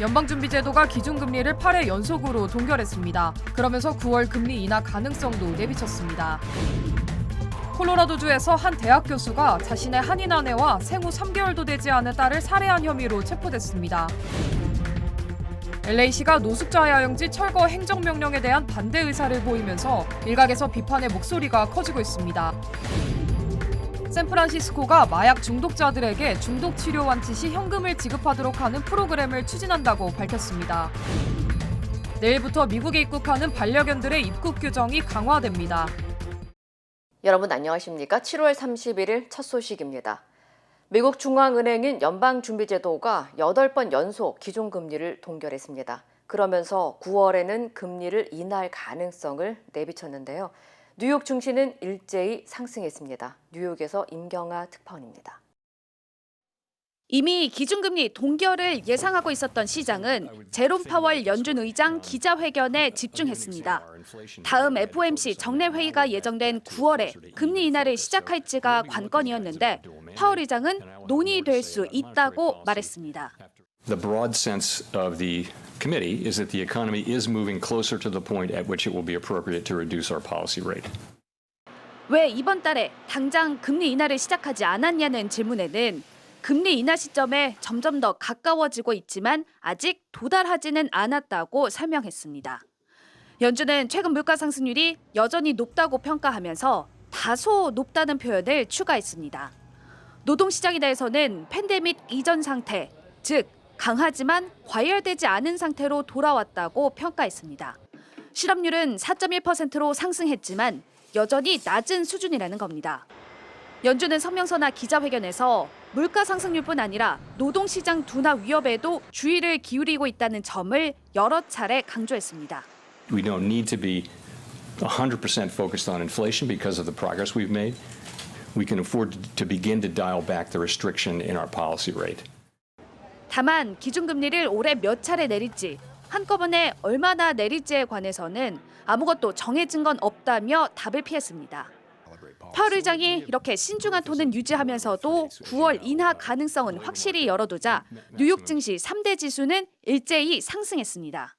연방준비제도가 기준금리를 8회 연속으로 동결했습니다. 그러면서 9월 금리 인하 가능성도 내비쳤습니다. 콜로라도주에서 한 대학 교수가 자신의 한인 아내와 생후 3개월도 되지 않은 딸을 살해한 혐의로 체포됐습니다. LA시가 노숙자해양지 철거 행정명령에 대한 반대 의사를 보이면서 일각에서 비판의 목소리가 커지고 있습니다. 샌프란시스코가 마약 중독자들에게 중독 치료 완치 시 현금을 지급하도록 하는 프로그램을 추진한다고 밝혔습니다. 내일부터 미국에 입국하는 반려견들의 입국 규정이 강화됩니다. 여러분 안녕하십니까? 7월 31일 첫 소식입니다. 미국 중앙은행인 연방준비제도가 8번 연속 기준금리를 동결했습니다. 그러면서 9월에는 금리를 인하할 가능성을 내비쳤는데요. 뉴욕 증시는 일제히 상승했습니다. 뉴욕에서 임경아 특파원입니다. 이미 기준금리 동결을 예상하고 있었던 시장은 제롬 파월 연준 의장 기자회견에 집중했습니다. 다음 FOMC 정례 회의가 예정된 9월에 금리 인하를 시작할지가 관건이었는데 파월 의장은 논의될 수 있다고 말했습니다. The broad sense of the committee is that the economy is moving closer to the point at which it will be appropriate to reduce our policy rate. 왜 이번 달에 당장 금리 인하를 시작하지 않았냐는 질문에는 금리 인하 시점에 점점 더 가까워지고 있지만 아직 도달하지는 않았다고 설명했습니다. 연준은 최근 물가 상승률이 여전히 높다고 평가하면서 다소 높다는 표현을 추가했습니다. 노동시장에 대해서는 팬데믹 이전 상태, 즉 강하지만 과열되지 않은 상태로 돌아왔다고 평가했습니다. 실업률은 4.1%로 상승했지만 여전히 낮은 수준이라는 겁니다. 연준은 성명서나 기자회견에서 물가 상승률뿐 아니라 노동시장 둔화 위협에도 주의를 기울이고 있다는 점을 여러 차례 강조했습니다. We don't need to be 100% focused on inflation because of the progress we've made. We can afford to begin to dial back the restriction in our policy rate. 다만 기준금리를 올해 몇 차례 내릴지, 한꺼번에 얼마나 내릴지에 관해서는 아무것도 정해진 건 없다며 답을 피했습니다. 파월 의장이 이렇게 신중한 톤은 유지하면서도 9월 인하 가능성은 확실히 열어두자 뉴욕 증시 3대 지수는 일제히 상승했습니다.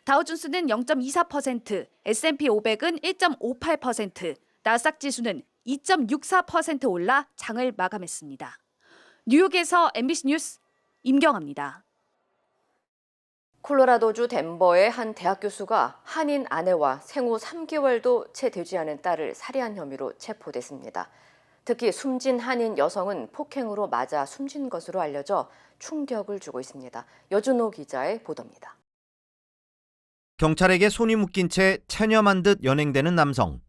다우존스는 0.24%, S&P 500은 1.58%, 나스닥 지수는 2.64% 올라 장을 마감했습니다. 뉴욕에서 MBC 뉴스 임경아입니다. 콜로라도주 덴버의 한 대학 교수가 한인 아내와 생후 3개월도 채 되지 않은 딸을 살해한 혐의로 체포됐습니다. 특히 숨진 한인 여성은 폭행으로 맞아 숨진 것으로 알려져 충격을 주고 있습니다. 여준호 기자의 보도입니다. 경찰에게 손이 묶인 채 체념한 듯 연행되는 남성.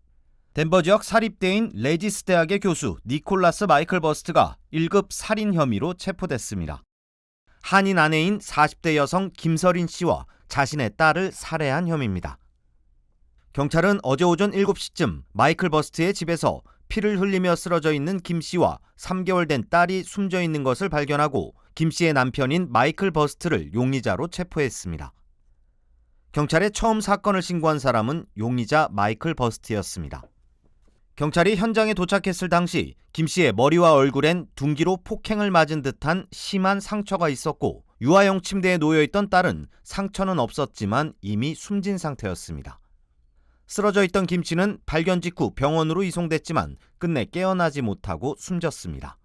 덴버 지역 사립대인 레지스 대학의 교수 니콜라스 마이클 버스트가 1급 살인 혐의로 체포됐습니다. 한인 아내인 40대 여성 김서린 씨와 자신의 딸을 살해한 혐의입니다. 경찰은 어제 오전 7시쯤 마이클 버스트의 집에서 피를 흘리며 쓰러져 있는 김 씨와 3개월 된 딸이 숨져 있는 것을 발견하고 김 씨의 남편인 마이클 버스트를 용의자로 체포했습니다. 경찰에 처음 사건을 신고한 사람은 용의자 마이클 버스트였습니다. 경찰이 현장에 도착했을 당시 김 씨의 머리와 얼굴엔 둔기로 폭행을 맞은 듯한 심한 상처가 있었고 유아용 침대에 놓여있던 딸은 상처는 없었지만 이미 숨진 상태였습니다. 쓰러져 있던 김 씨는 발견 직후 병원으로 이송됐지만 끝내 깨어나지 못하고 숨졌습니다.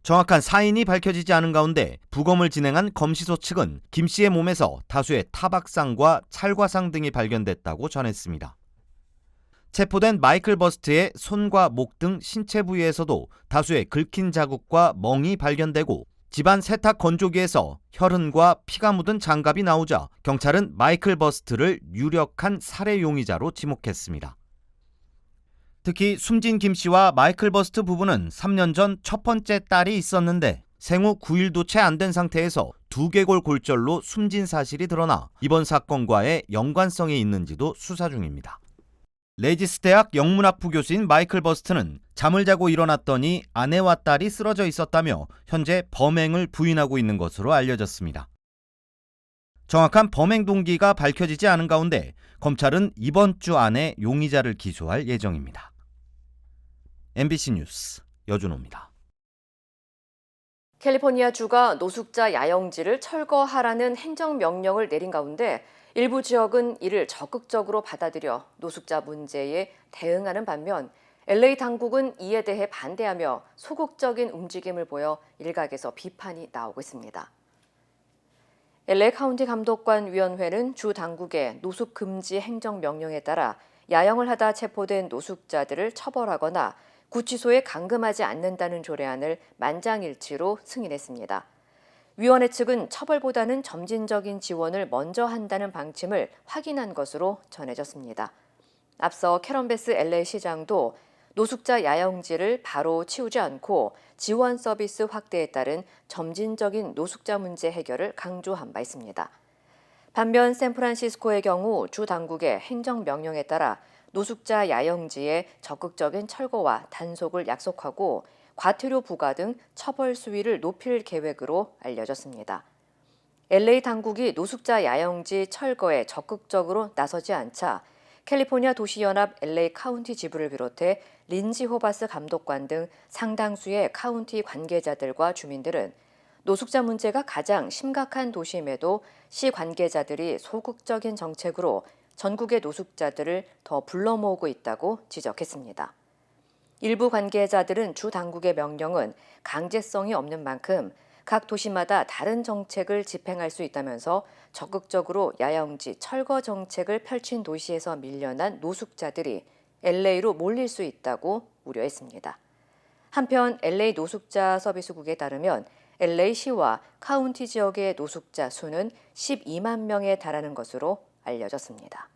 정확한 사인이 밝혀지지 않은 가운데 부검을 진행한 검시소 측은 김 씨의 몸에서 다수의 타박상과 찰과상 등이 발견됐다고 전했습니다. 체포된 마이클 버스트의 손과 목 등 신체 부위에서도 다수의 긁힌 자국과 멍이 발견되고 집안 세탁 건조기에서 혈흔과 피가 묻은 장갑이 나오자 경찰은 마이클 버스트를 유력한 살해 용의자로 지목했습니다. 특히 숨진 김 씨와 마이클 버스트 부부는 3년 전 첫 번째 딸이 있었는데 생후 9일도 채 안 된 상태에서 두개골 골절로 숨진 사실이 드러나 이번 사건과의 연관성이 있는지도 수사 중입니다. 레지스 대학 영문학부 교수인 마이클 버스트는 잠을 자고 일어났더니 아내와 딸이 쓰러져 있었다며 현재 범행을 부인하고 있는 것으로 알려졌습니다. 정확한 범행 동기가 밝혀지지 않은 가운데 검찰은 이번 주 안에 용의자를 기소할 예정입니다. MBC 뉴스 여준호입니다. 캘리포니아주가 노숙자 야영지를 철거하라는 행정명령을 내린 가운데 일부 지역은 이를 적극적으로 받아들여 노숙자 문제에 대응하는 반면 LA 당국은 이에 대해 반대하며 소극적인 움직임을 보여 일각에서 비판이 나오고 있습니다. LA 카운티 감독관 위원회는 주 당국의 노숙 금지 행정명령에 따라 야영을 하다 체포된 노숙자들을 처벌하거나 구치소에 감금하지 않는다는 조례안을 만장일치로 승인했습니다. 위원회 측은 처벌보다는 점진적인 지원을 먼저 한다는 방침을 확인한 것으로 전해졌습니다. 앞서 캐런 베스 LA 시장도 노숙자 야영지를 바로 치우지 않고 지원 서비스 확대에 따른 점진적인 노숙자 문제 해결을 강조한 바 있습니다. 반면 샌프란시스코의 경우 주 당국의 행정명령에 따라 노숙자 야영지의 적극적인 철거와 단속을 약속하고 과태료 부과 등 처벌 수위를 높일 계획으로 알려졌습니다. LA 당국이 노숙자 야영지 철거에 적극적으로 나서지 않자 캘리포니아 도시연합 LA 카운티 지부를 비롯해 린지 호바스 감독관 등 상당수의 카운티 관계자들과 주민들은 노숙자 문제가 가장 심각한 도시임에도 시 관계자들이 소극적인 정책으로 전국의 노숙자들을 더 불러 모으고 있다고 지적했습니다. 일부 관계자들은 주 당국의 명령은 강제성이 없는 만큼 각 도시마다 다른 정책을 집행할 수 있다면서 적극적으로 야영지 철거 정책을 펼친 도시에서 밀려난 노숙자들이 LA로 몰릴 수 있다고 우려했습니다. 한편 LA 노숙자 서비스국에 따르면 LA시와 카운티 지역의 노숙자 수는 12만 명에 달하는 것으로 알려졌습니다.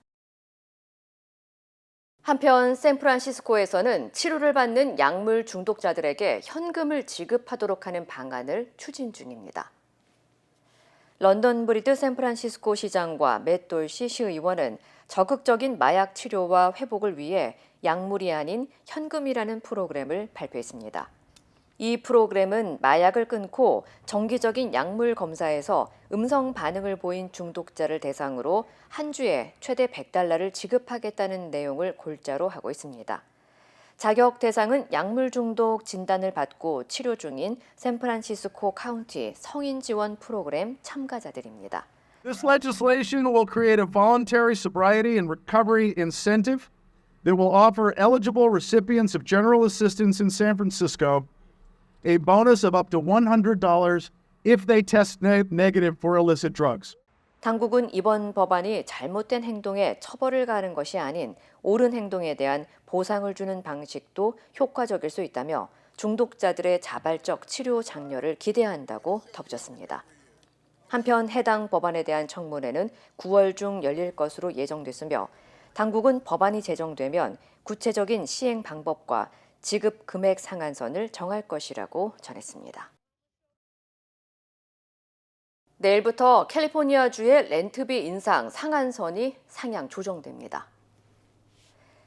한편 샌프란시스코에서는 치료를 받는 약물 중독자들에게 현금을 지급하도록 하는 방안을 추진 중입니다. 런던 브리드 샌프란시스코 시장과 맷 돌시 시의원은 적극적인 마약 치료와 회복을 위해 약물이 아닌 현금이라는 프로그램을 발표했습니다. 이 프로그램은 마약을 끊고 정기적인 약물 검사에서 음성 반응을 보인 중독자를 대상으로 한 주에 최대 $100를 지급하겠다는 내용을 골자로 하고 있습니다. 자격 대상은 약물 중독 진단을 받고 치료 중인 샌프란시스코 카운티 성인 지원 프로그램 참가자들입니다. This legislation will create a voluntary sobriety and recovery incentive that will offer eligible recipients of general assistance in San Francisco a bonus of up to $100 if they test negative for illicit drugs. 당국은 이번 법안이 잘못된 행동에 처벌을 가하는 것이 아닌 옳은 행동에 대한 보상을 주는 방식도 효과적일 수 있다며 중독자들의 자발적 치료 장려를 기대한다고 덧붙였습니다. 한편 해당 법안에 대한 청문회는 9월 중 열릴 것으로 예정됐으며 당국은 법안이 제정되면 구체적인 시행 방법과 지급 금액 상한선을 정할 것이라고 전했습니다. 내일부터 캘리포니아주의 렌트비 인상 상한선이 상향 조정됩니다.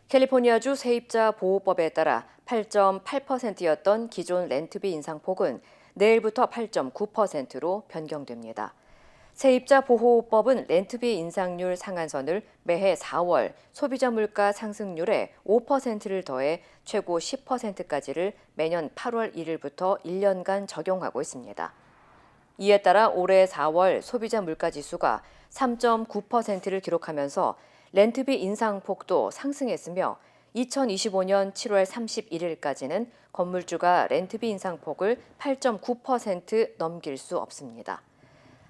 캘리포니아주 세입자 보호법에 따라 8.8%였던 기존 렌트비 인상폭은 내일부터 8.9%로 변경됩니다. 세입자 보호법은 렌트비 인상률 상한선을 매해 4월 소비자 물가 상승률에 5%를 더해 최고 10%까지를 매년 8월 1일부터 1년간 적용하고 있습니다. 이에 따라 올해 4월 소비자 물가 지수가 3.9%를 기록하면서 렌트비 인상폭도 상승했으며 2025년 7월 31일까지는 건물주가 렌트비 인상폭을 8.9% 넘길 수 없습니다.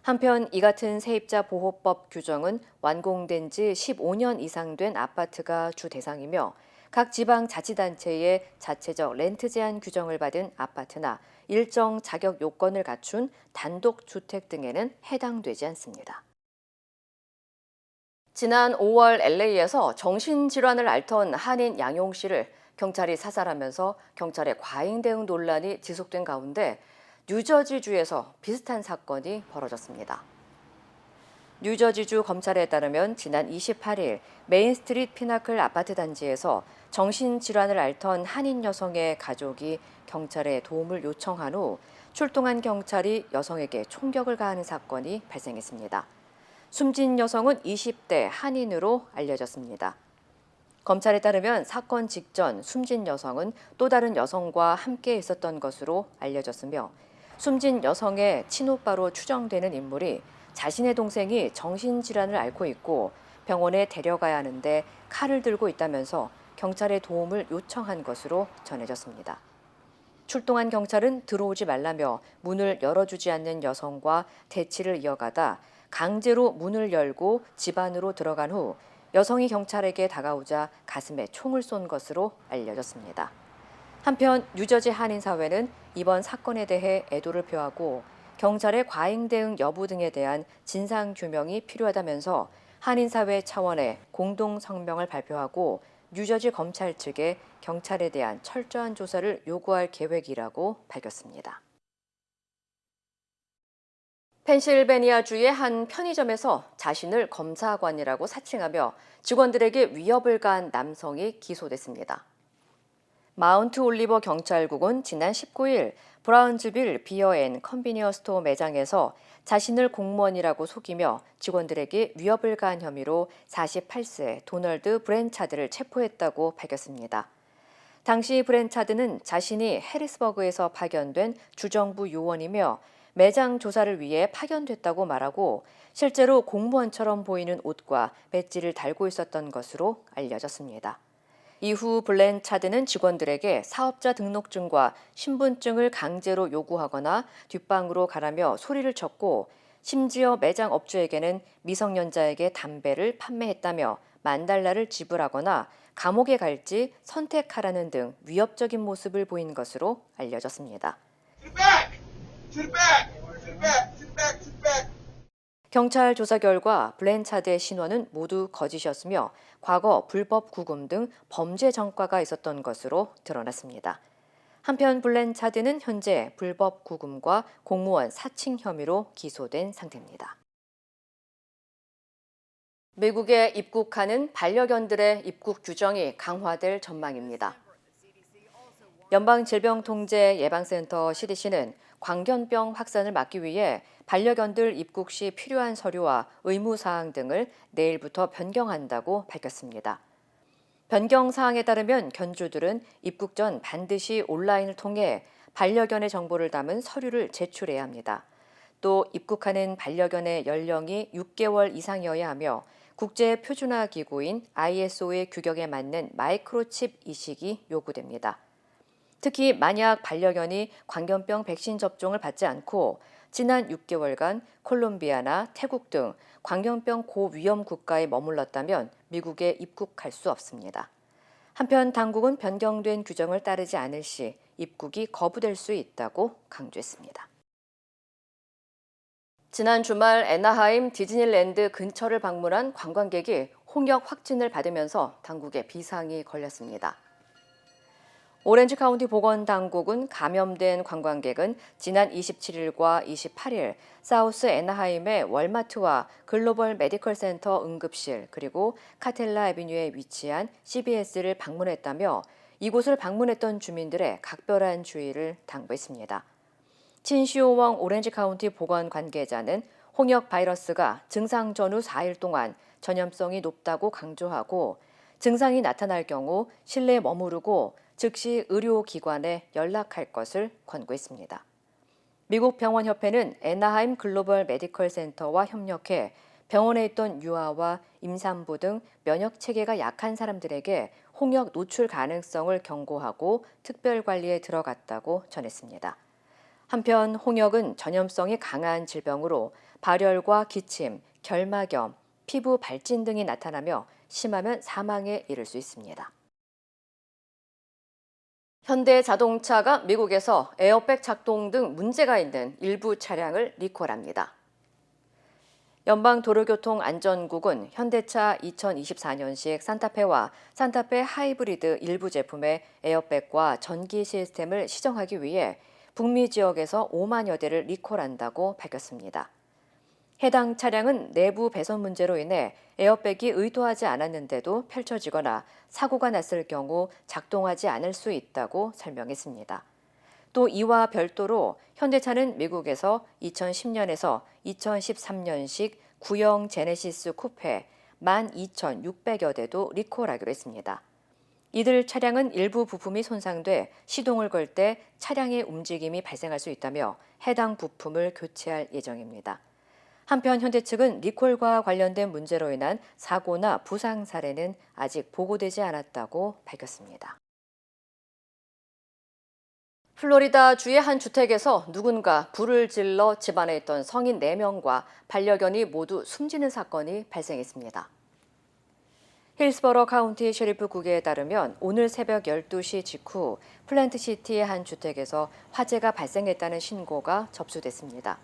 한편 이 같은 세입자 보호법 규정은 완공된 지 15년 이상 된 아파트가 주 대상이며 각 지방자치단체의 자체적 렌트 제한 규정을 받은 아파트나 일정 자격 요건을 갖춘 단독주택 등에는 해당되지 않습니다. 지난 5월 LA에서 정신질환을 앓던 한인 양용 씨를 경찰이 사살하면서 경찰의 과잉 대응 논란이 지속된 가운데 뉴저지주에서 비슷한 사건이 벌어졌습니다. 뉴저지주 검찰에 따르면 지난 28일 메인스트리트 피나클 아파트 단지에서 정신질환을 앓던 한인 여성의 가족이 경찰에 도움을 요청한 후 출동한 경찰이 여성에게 총격을 가하는 사건이 발생했습니다. 숨진 여성은 20대 한인으로 알려졌습니다. 검찰에 따르면 사건 직전 숨진 여성은 또 다른 여성과 함께 있었던 것으로 알려졌으며 숨진 여성의 친오빠로 추정되는 인물이 자신의 동생이 정신질환을 앓고 있고 병원에 데려가야 하는데 칼을 들고 있다면서 경찰에 도움을 요청한 것으로 전해졌습니다. 출동한 경찰은 들어오지 말라며 문을 열어주지 않는 여성과 대치를 이어가다 강제로 문을 열고 집 안으로 들어간 후 여성이 경찰에게 다가오자 가슴에 총을 쏜 것으로 알려졌습니다. 한편 뉴저지 한인사회는 이번 사건에 대해 애도를 표하고 경찰의 과잉 대응 여부 등에 대한 진상규명이 필요하다면서 한인사회 차원의 공동 성명을 발표하고 뉴저지 검찰 측에 경찰에 대한 철저한 조사를 요구할 계획이라고 밝혔습니다. 펜실베니아주의 한 편의점에서 자신을 검사관이라고 사칭하며 직원들에게 위협을 가한 남성이 기소됐습니다. 마운트 올리버 경찰국은 지난 19일 브라운즈빌 비어 앤 컨비니언스 스토어 매장에서 자신을 공무원이라고 속이며 직원들에게 위협을 가한 혐의로 48세 도널드 브랜차드를 체포했다고 밝혔습니다. 당시 브랜차드는 자신이 해리스버그에서 파견된 주정부 요원이며 매장 조사를 위해 파견됐다고 말하고 실제로 공무원처럼 보이는 옷과 배지를 달고 있었던 것으로 알려졌습니다. 이후 블랜차드는 직원들에게 사업자 등록증과 신분증을 강제로 요구하거나 뒷방으로 가라며 소리를 쳤고 심지어 매장 업주에게는 미성년자에게 담배를 판매했다며 $10,000를 지불하거나 감옥에 갈지 선택하라는 등 위협적인 모습을 보인 것으로 알려졌습니다. 경찰 조사 결과 블랜차드의 신원은 모두 거짓이었으며 과거 불법 구금 등 범죄 전과가 있었던 것으로 드러났습니다. 한편 블랜차드는 현재 불법 구금과 공무원 사칭 혐의로 기소된 상태입니다. 미국에 입국하는 반려견들의 입국 규정이 강화될 전망입니다. 연방질병통제예방센터 CDC는 광견병 확산을 막기 위해 반려견들 입국 시 필요한 서류와 의무사항 등을 내일부터 변경한다고 밝혔습니다. 변경 사항에 따르면 견주들은 입국 전 반드시 온라인을 통해 반려견의 정보를 담은 서류를 제출해야 합니다. 또 입국하는 반려견의 연령이 6개월 이상이어야 하며 국제 표준화 기구인 ISO의 규격에 맞는 마이크로칩 이식이 요구됩니다. 특히 만약 반려견이 광견병 백신 접종을 받지 않고 지난 6개월간 콜롬비아나 태국 등 광견병 고위험 국가에 머물렀다면 미국에 입국할 수 없습니다. 한편 당국은 변경된 규정을 따르지 않을 시 입국이 거부될 수 있다고 강조했습니다. 지난 주말 애나하임 디즈니랜드 근처를 방문한 관광객이 홍역 확진을 받으면서 당국에 비상이 걸렸습니다. 오렌지 카운티 보건당국은 감염된 관광객은 지난 27일과 28일 사우스 애나하임의 월마트와 글로벌 메디컬 센터 응급실 그리고 카텔라 애비뉴에 위치한 CBS를 방문했다며 이곳을 방문했던 주민들의 각별한 주의를 당부했습니다. 친시오웡 오렌지 카운티 보건 관계자는 홍역 바이러스가 증상 전후 4일 동안 전염성이 높다고 강조하고 증상이 나타날 경우 실내에 머무르고 즉시 의료기관에 연락할 것을 권고했습니다. 미국 병원협회는 애나하임 글로벌 메디컬 센터와 협력해 병원에 있던 유아와 임산부 등 면역체계가 약한 사람들에게 홍역 노출 가능성을 경고하고 특별관리에 들어갔다고 전했습니다. 한편 홍역은 전염성이 강한 질병으로 발열과 기침, 결막염, 피부 발진 등이 나타나며 심하면 사망에 이를 수 있습니다. 현대자동차가 미국에서 에어백 작동 등 문제가 있는 일부 차량을 리콜합니다. 연방도로교통안전국은 현대차 2024년식 산타페와 산타페 하이브리드 일부 제품의 에어백과 전기 시스템을 시정하기 위해 북미 지역에서 5만여 대를 리콜한다고 밝혔습니다. 해당 차량은 내부 배선 문제로 인해 에어백이 의도하지 않았는데도 펼쳐지거나 사고가 났을 경우 작동하지 않을 수 있다고 설명했습니다. 또 이와 별도로 현대차는 미국에서 2010년에서 2013년식 구형 제네시스 쿠페 12,600여 대도 리콜하기로 했습니다. 이들 차량은 일부 부품이 손상돼 시동을 걸 때 차량의 움직임이 발생할 수 있다며 해당 부품을 교체할 예정입니다. 한편 현대 측은 리콜과 관련된 문제로 인한 사고나 부상 사례는 아직 보고되지 않았다고 밝혔습니다. 플로리다 주의 한 주택에서 누군가 불을 질러 집안에 있던 성인 4명과 반려견이 모두 숨지는 사건이 발생했습니다. 힐스버러 카운티 셰리프국에 따르면 오늘 새벽 12시 직후 플랜트시티의 한 주택에서 화재가 발생했다는 신고가 접수됐습니다.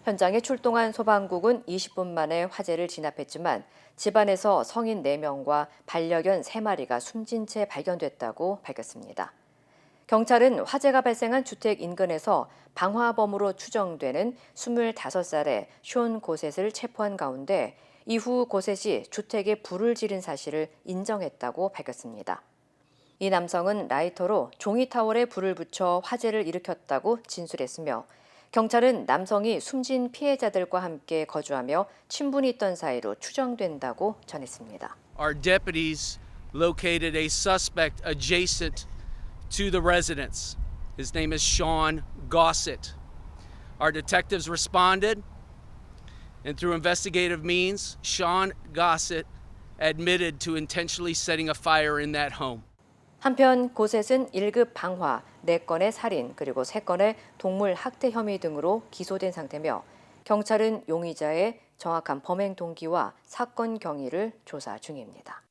현장에 출동한 소방국은 20분 만에 화재를 진압했지만 집안에서 성인 4명과 반려견 3마리가 숨진 채 발견됐다고 밝혔습니다. 경찰은 화재가 발생한 주택 인근에서 방화범으로 추정되는 25살의 숀 고셋을 체포한 가운데 이후 고셋이 주택에 불을 지른 사실을 인정했다고 밝혔습니다. 이 남성은 라이터로 종이 타월에 불을 붙여 화재를 일으켰다고 진술했으며 경찰은 남성이 숨진 피해자들과 함께 거주하며 친분이 있던 사이로 추정된다고 전했습니다. Our deputies located a suspect adjacent to the residence. His name is Sean Gossett. Our detectives responded, and through investigative means, Sean Gossett admitted to intentionally setting a fire in that home. 한편 고셋은 1급 방화, 4건의 살인, 그리고 3건의 동물 학대 혐의 등으로 기소된 상태며 경찰은 용의자의 정확한 범행 동기와 사건 경위를 조사 중입니다.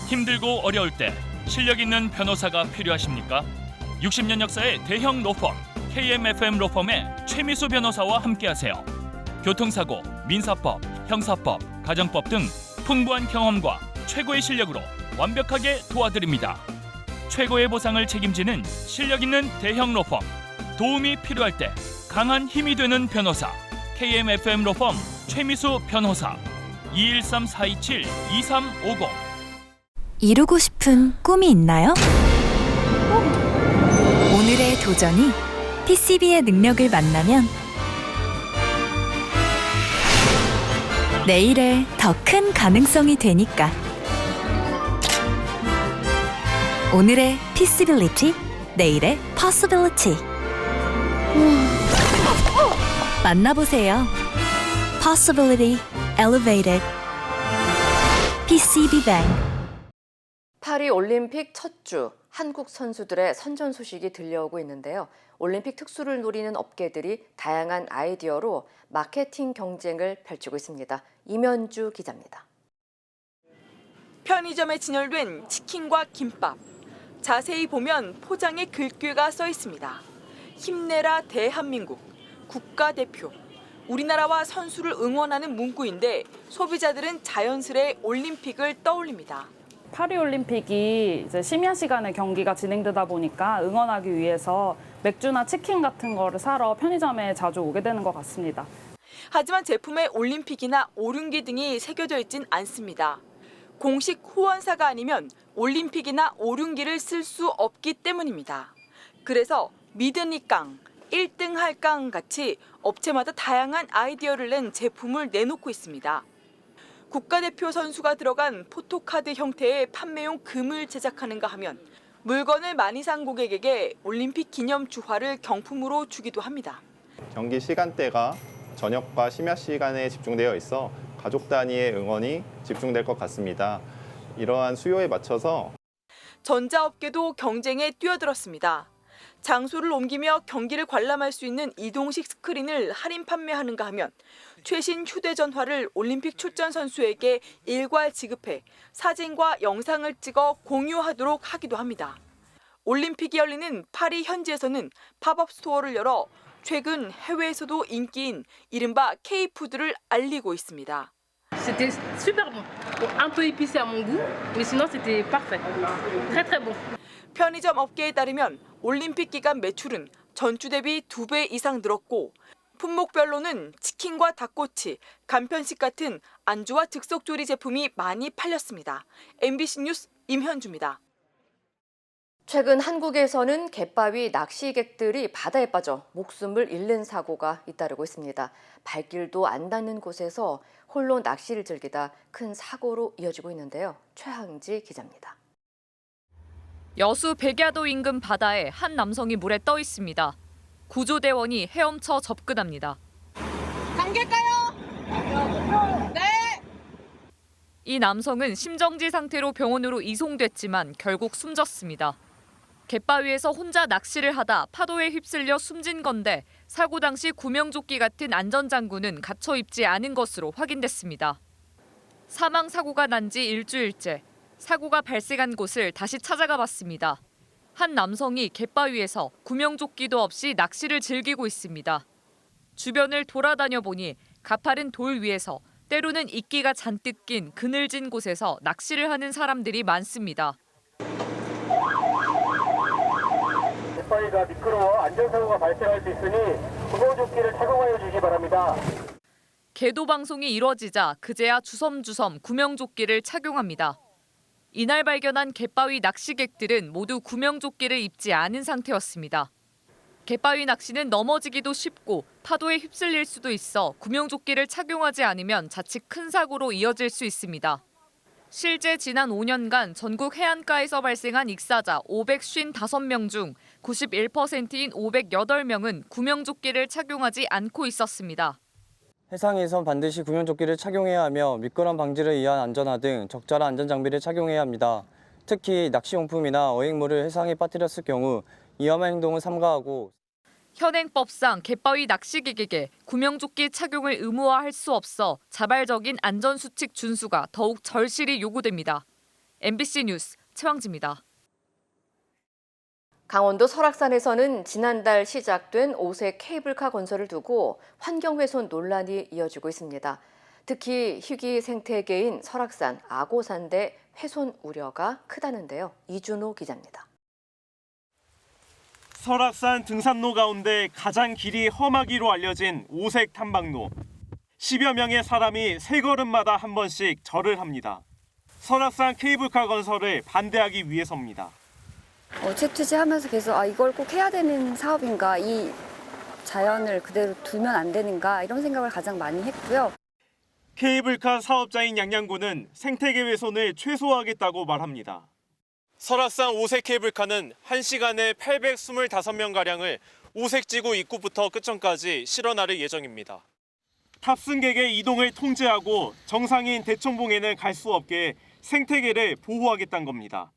힘들고 어려울 때 실력 있는 변호사가 필요하십니까? 60년 역사의 대형 로펌 KMFM 로펌의 최미수 변호사와 함께하세요. 교통사고, 민사법, 형사법, 가정법 등 풍부한 경험과 최고의 실력으로 완벽하게 도와드립니다. 최고의 보상을 책임지는 실력 있는 대형 로펌, 도움이 필요할 때 강한 힘이 되는 변호사 KMFM 로펌 최미수 변호사 213-427-2350. 이루고 싶은 꿈이 있나요? 오늘의 도전이 PCB의 능력을 만나면 내일의 더 큰 가능성이 되니까. 오늘의 Feasibility, 내일의 Possibility. 만나보세요. Possibility Elevated. PCB뱅크. 파리 올림픽 첫 주 한국 선수들의 선전 소식이 들려오고 있는데요. 올림픽 특수를 노리는 업계들이 다양한 아이디어로 마케팅 경쟁을 펼치고 있습니다. 이면주 기자입니다. 편의점에 진열된 치킨과 김밥. 자세히 보면 포장에 글귀가 써 있습니다. 힘내라 대한민국, 국가대표. 우리나라와 선수를 응원하는 문구인데 소비자들은 자연스레 올림픽을 떠올립니다. 파리올림픽이 이제 심야 시간에 경기가 진행되다 보니까 응원하기 위해서 맥주나 치킨 같은 거를 사러 편의점에 자주 오게 되는 것 같습니다. 하지만 제품에 올림픽이나 오륜기 등이 새겨져 있진 않습니다. 공식 후원사가 아니면 올림픽이나 오륜기를 쓸 수 없기 때문입니다. 그래서 믿으니깡, 1등 할깡 같이 업체마다 다양한 아이디어를 낸 제품을 내놓고 있습니다. 국가대표 선수가 들어간 포토카드 형태의 판매용 금을 제작하는가 하면 물건을 많이 산 고객에게 올림픽 기념 주화를 경품으로 주기도 합니다. 경기 시간대가 저녁과 심야 시간에 집중되어 있어 가족 단위의 응원이 집중될 것 같습니다. 이러한 수요에 맞춰서 전자업계도 경쟁에 뛰어들었습니다. 장소를 옮기며 경기를 관람할 수 있는 이동식 스크린을 할인 판매하는가 하면 최신 휴대전화를 올림픽 출전 선수에게 일괄 지급해 사진과 영상을 찍어 공유하도록 하기도 합니다. 올림픽이 열리는 파리 현지에서는 팝업 스토어를 열어 최근 해외에서도 인기인 이른바 K푸드를 알리고 있습니다. C'était super bon. Un peu épicé à mon goût, mais sinon c'était parfait. Très très bon. 편의점 업계에 따르면 올림픽 기간 매출은 전주 대비 2배 이상 늘었고 품목별로는 치킨과 닭꼬치, 간편식 같은 안주와 즉석조리 제품이 많이 팔렸습니다. MBC 뉴스 임현주입니다. 최근 한국에서는 갯바위 낚시객들이 바다에 빠져 목숨을 잃는 사고가 잇따르고 있습니다. 발길도 안 닿는 곳에서 홀로 낚시를 즐기다 큰 사고로 이어지고 있는데요. 최항지 기자입니다. 여수 백야도 인근 바다에 한 남성이 물에 떠 있습니다. 구조대원이 헤엄쳐 접근합니다. 감길까요? 네. 이 남성은 심정지 상태로 병원으로 이송됐지만 결국 숨졌습니다. 갯바위에서 혼자 낚시를 하다 파도에 휩쓸려 숨진 건데 사고 당시 구명조끼 같은 안전장구는 갖춰 입지 않은 것으로 확인됐습니다. 사망 사고가 난 지 일주일째, 사고가 발생한 곳을 다시 찾아가 봤습니다. 한 남성이 갯바위에서 구명조끼도 없이 낚시를 즐기고 있습니다. 주변을 돌아다녀 보니 가파른 돌 위에서 때로는 이끼가 잔뜩 낀 그늘진 곳에서 낚시를 하는 사람들이 많습니다. 갯바위가 미끄러워 안전사고가 발생할 수 있으니 구명조끼를 착용하여 주시기 바랍니다. 계도 방송이 이뤄지자 그제야 주섬주섬 구명조끼를 착용합니다. 이날 발견한 갯바위 낚시객들은 모두 구명조끼를 입지 않은 상태였습니다. 갯바위 낚시는 넘어지기도 쉽고 파도에 휩쓸릴 수도 있어 구명조끼를 착용하지 않으면 자칫 큰 사고로 이어질 수 있습니다. 실제 지난 5년간 전국 해안가에서 발생한 익사자 555명 중 91%인 508명은 구명조끼를 착용하지 않고 있었습니다. 해상에선 반드시 구명조끼를 착용해야 하며 미끄럼 방지를 위한 안전화 등 적절한 안전장비를 착용해야 합니다. 특히 낚시용품이나 어획물을 해상에 빠뜨렸을 경우 위험한 행동을 삼가하고 현행법상 갯바위 낚시객에게 구명조끼 착용을 의무화할 수 없어 자발적인 안전수칙 준수가 더욱 절실히 요구됩니다. MBC 뉴스 최왕지입니다. 강원도 설악산에서는 지난달 시작된 오색 케이블카 건설을 두고 환경훼손 논란이 이어지고 있습니다. 특히 희귀 생태계인 설악산 아고산대 훼손 우려가 크다는데요. 이준호 기자입니다. 설악산 등산로 가운데 가장 길이 험하기로 알려진 오색 탐방로. 10여 명의 사람이 세 걸음마다 한 번씩 절을 합니다. 설악산 케이블카 건설을 반대하기 위해서입니다. 채취하면서 계속 이걸 꼭 해야 되는 사업인가, 이 자연을 그대로 두면 안 되는가 이런 생각을 가장 많이 했고요. 케이블카 사업자인 양양군은 생태계 훼손을 최소화하겠다고 말합니다. 설악산 오색 케이블카는 1시간에 825명가량을 오색지구 입구부터 끝선까지 실어 나를 예정입니다. 탑승객의 이동을 통제하고 정상인 대청봉에는 갈 수 없게 생태계를 보호하겠다는 겁니다.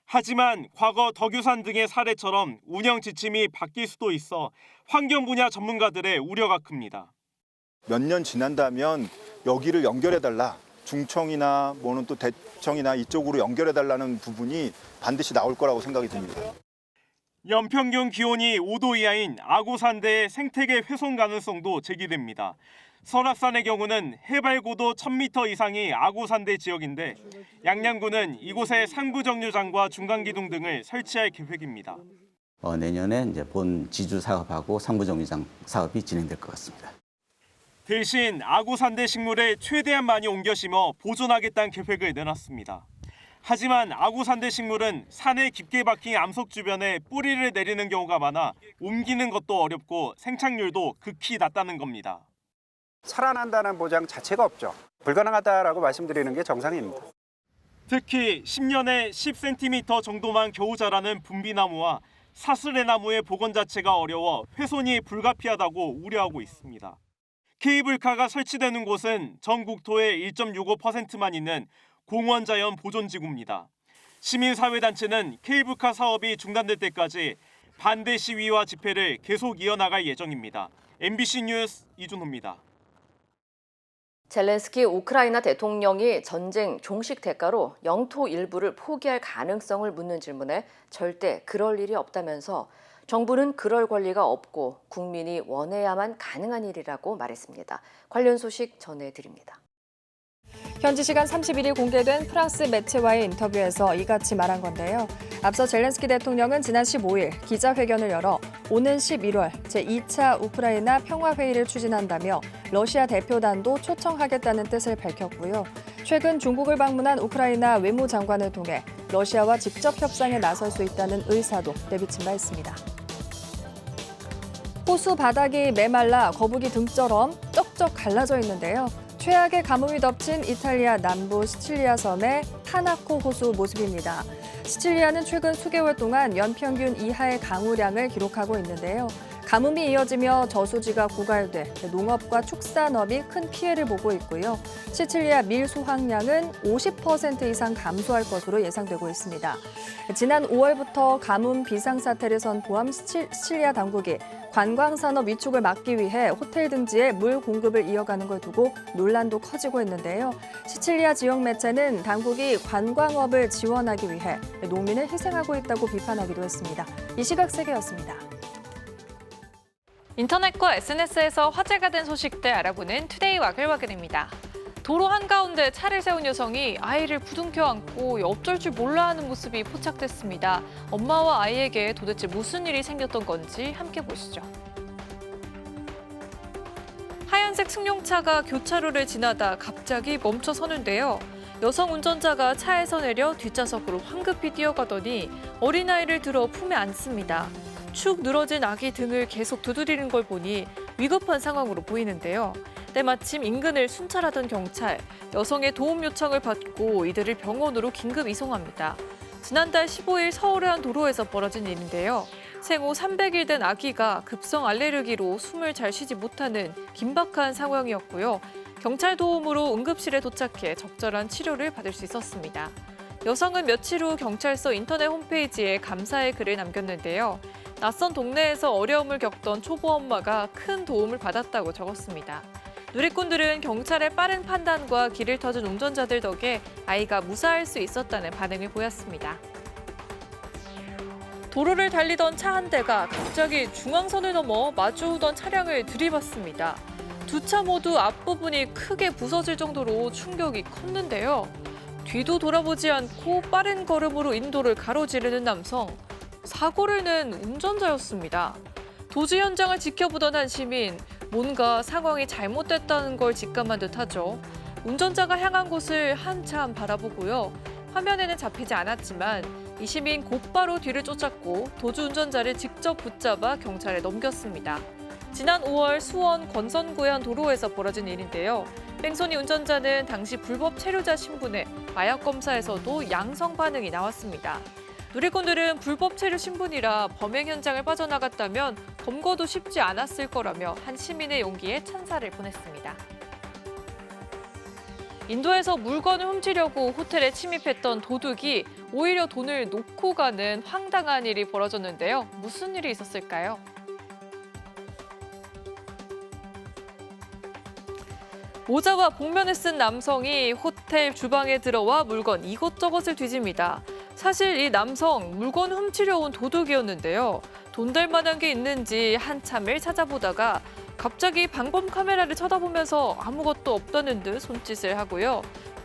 하지만 과거 덕유산 등의 사례처럼 운영 지침이 바뀔 수도 있어 환경 분야 전문가들의 우려가 큽니다. 몇 년 지난다면 여기를 연결해달라. 중청이나 뭐는 또 대청이나 이쪽으로 연결해달라는 부분이 반드시 나올 거라고 생각이 듭니다. 연평균 기온이 5도 이하인 아고산대의 생태계 훼손 가능성도 제기됩니다. 설악산의 경우는 해발 고도 1000m 이상이 아고산대 지역인데 양양군은 이곳에 상부 정류장과 중간 기둥 등을 설치할 계획입니다. 내년에 이제 본 지주 사업하고 상부 정류장 사업이 진행될 것 같습니다. 대신 아고산대 식물을 최대한 많이 옮겨 심어 보존하겠다는 계획을 내놨습니다. 하지만 아고산대 식물은 산에 깊게 박힌 암석 주변에 뿌리를 내리는 경우가 많아 옮기는 것도 어렵고 생착률도 극히 낮다는 겁니다. 살아난다는 보장 자체가 없죠. 불가능하다라고 말씀드리는 게 정상입니다. 특히 10년에 10cm 정도만 겨우 자라는 분비나무와 사슬의나무의 복원 자체가 어려워 훼손이 불가피하다고 우려하고 있습니다. 케이블카가 설치되는 곳은 전 국토의 1.65%만 있는 공원자연 보존지구입니다. 시민사회단체는 케이블카 사업이 중단될 때까지 반대 시위와 집회를 계속 이어나갈 예정입니다. MBC 뉴스 이준호입니다. 젤렌스키 우크라이나 대통령이 전쟁 종식 대가로 영토 일부를 포기할 가능성을 묻는 질문에 절대 그럴 일이 없다면서 정부는 그럴 권리가 없고 국민이 원해야만 가능한 일이라고 말했습니다. 관련 소식 전해드립니다. 현지 시간 31일 공개된 프랑스 매체와의 인터뷰에서 이같이 말한 건데요. 앞서 젤렌스키 대통령은 지난 15일 기자회견을 열어 오는 11월 제2차 우크라이나 평화회의를 추진한다며 러시아 대표단도 초청하겠다는 뜻을 밝혔고요. 최근 중국을 방문한 우크라이나 외무장관을 통해 러시아와 직접 협상에 나설 수 있다는 의사도 내비친 바 있습니다. 호수 바닥이 메말라 거북이 등처럼 쩍쩍 갈라져 있는데요. 최악의 가뭄이 덮친 이탈리아 남부 시칠리아 섬의 타나코 호수 모습입니다. 시칠리아는 최근 수개월 동안 연평균 이하의 강우량을 기록하고 있는데요. 가뭄이 이어지며 저수지가 고갈돼 농업과 축산업이 큰 피해를 보고 있고요. 시칠리아 밀 수확량은 50% 이상 감소할 것으로 예상되고 있습니다. 지난 5월부터 가뭄 비상사태를 선포한 시칠리아 당국이 관광산업 위축을 막기 위해 호텔 등지에 물 공급을 이어가는 걸 두고 논란도 커지고 있는데요. 시칠리아 지역 매체는 당국이 관광업을 지원하기 위해 농민을 희생하고 있다고 비판하기도 했습니다. 이 시각 세계였습니다. 인터넷과 SNS에서 화제가 된 소식들 알아보는 투데이 와글와글입니다. 도로 한가운데 차를 세운 여성이 아이를 부둥켜 안고 어쩔 줄 몰라 하는 모습이 포착됐습니다. 엄마와 아이에게 도대체 무슨 일이 생겼던 건지 함께 보시죠. 하얀색 승용차가 교차로를 지나다 갑자기 멈춰서는데요. 여성 운전자가 차에서 내려 뒷좌석으로 황급히 뛰어가더니 어린아이를 들어 품에 안습니다. 축 늘어진 아기 등을 계속 두드리는 걸 보니 위급한 상황으로 보이는데요. 때마침 인근을 순찰하던 경찰, 여성의 도움 요청을 받고 이들을 병원으로 긴급 이송합니다. 지난달 15일 서울의 한 도로에서 벌어진 일인데요. 생후 300일 된 아기가 급성 알레르기로 숨을 잘 쉬지 못하는 긴박한 상황이었고요. 경찰 도움으로 응급실에 도착해 적절한 치료를 받을 수 있었습니다. 여성은 며칠 후 경찰서 인터넷 홈페이지에 감사의 글을 남겼는데요. 낯선 동네에서 어려움을 겪던 초보 엄마가 큰 도움을 받았다고 적었습니다. 누리꾼들은 경찰의 빠른 판단과 길을 터준 운전자들 덕에 아이가 무사할 수 있었다는 반응을 보였습니다. 도로를 달리던 차 한 대가 갑자기 중앙선을 넘어 마주오던 차량을 들이받습니다. 두 차 모두 앞부분이 크게 부서질 정도로 충격이 컸는데요. 뒤도 돌아보지 않고 빠른 걸음으로 인도를 가로지르는 남성. 사고를 낸 운전자였습니다. 도주 현장을 지켜보던 한 시민, 뭔가 상황이 잘못됐다는 걸 직감한 듯하죠. 운전자가 향한 곳을 한참 바라보고요. 화면에는 잡히지 않았지만 이 시민 곧바로 뒤를 쫓았고 도주 운전자를 직접 붙잡아 경찰에 넘겼습니다. 지난 5월 수원 권선구의 한 도로에서 벌어진 일인데요. 뺑소니 운전자는 당시 불법 체류자 신분에 마약 검사에서도 양성 반응이 나왔습니다. 누리꾼들은 불법 체류 신분이라 범행 현장을 빠져나갔다면 검거도 쉽지 않았을 거라며 한 시민의 용기에 찬사를 보냈습니다. 인도에서 물건을 훔치려고 호텔에 침입했던 도둑이 오히려 돈을 놓고 가는 황당한 일이 벌어졌는데요. 무슨 일이 있었을까요? 모자와 복면을 쓴 남성이 호텔 주방에 들어와 물건 이것저것을 뒤집니다. 사실 이 남성 물건 훔치려 온 도둑이었는데요. 돈 될 만한 게 있는지 한참을 찾아보다가 갑자기 방범 카메라를 쳐다보면서 아무것도 없다는 듯 손짓을 하고요.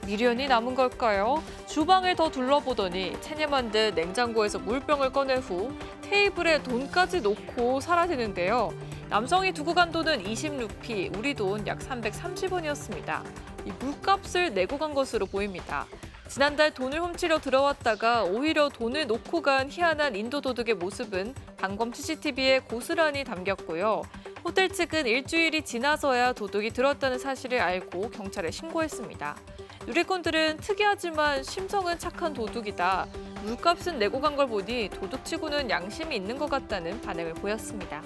미련이 남은 걸까요? 주방을 더 둘러보더니 체념한 듯 냉장고에서 물병을 꺼낸 후 테이블에 돈까지 놓고 사라지는데요. 남성이 두고 간 돈은 20루피, 우리 돈 약 330원이었습니다. 이 물값을 내고 간 것으로 보입니다. 지난달 돈을 훔치려 들어왔다가 오히려 돈을 놓고 간 희한한 인도 도둑의 모습은 방범 CCTV에 고스란히 담겼고요. 호텔 측은 일주일이 지나서야 도둑이 들었다는 사실을 알고 경찰에 신고했습니다. 누리꾼들은 특이하지만 심성은 착한 도둑이다. 물값은 내고 간 걸 보니 도둑치고는 양심이 있는 것 같다는 반응을 보였습니다.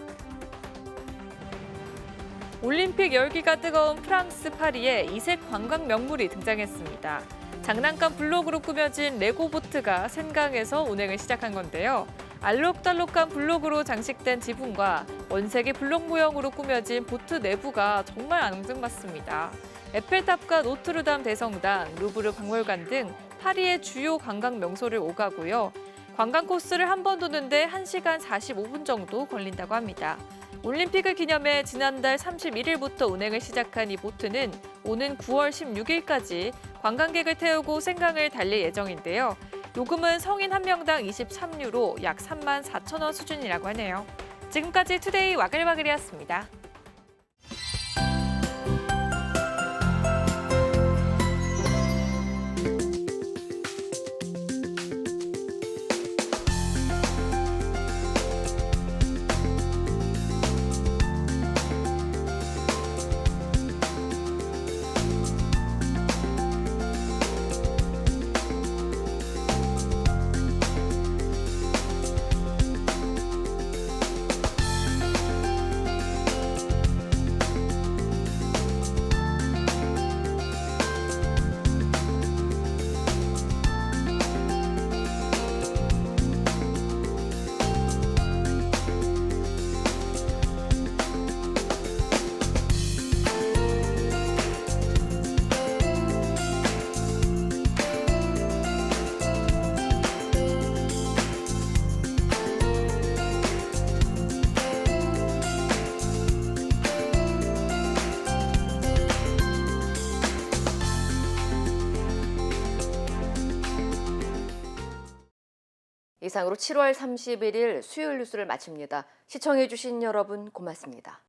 올림픽 열기가 뜨거운 프랑스 파리에 이색 관광 명물이 등장했습니다. 장난감 블록으로 꾸며진 레고보트가 센강에서 운행을 시작한 건데요. 알록달록한 블록으로 장식된 지붕과 원색의 블록 모형으로 꾸며진 보트 내부가 정말 앙증맞습니다. 에펠탑과 노트르담 대성당, 루브르 박물관 등 파리의 주요 관광 명소를 오가고요. 관광 코스를 한 번 도는데 1시간 45분 정도 걸린다고 합니다. 올림픽을 기념해 지난달 31일부터 운행을 시작한 이 보트는 오는 9월 16일까지 관광객을 태우고 센강을 달릴 예정인데요. 요금은 성인 한 명당 23유로 약 34,000원 수준이라고 하네요. 지금까지 투데이 와글와글이었습니다. 이상으로 7월 31일 수요일 뉴스를 마칩니다. 시청해주신 여러분 고맙습니다.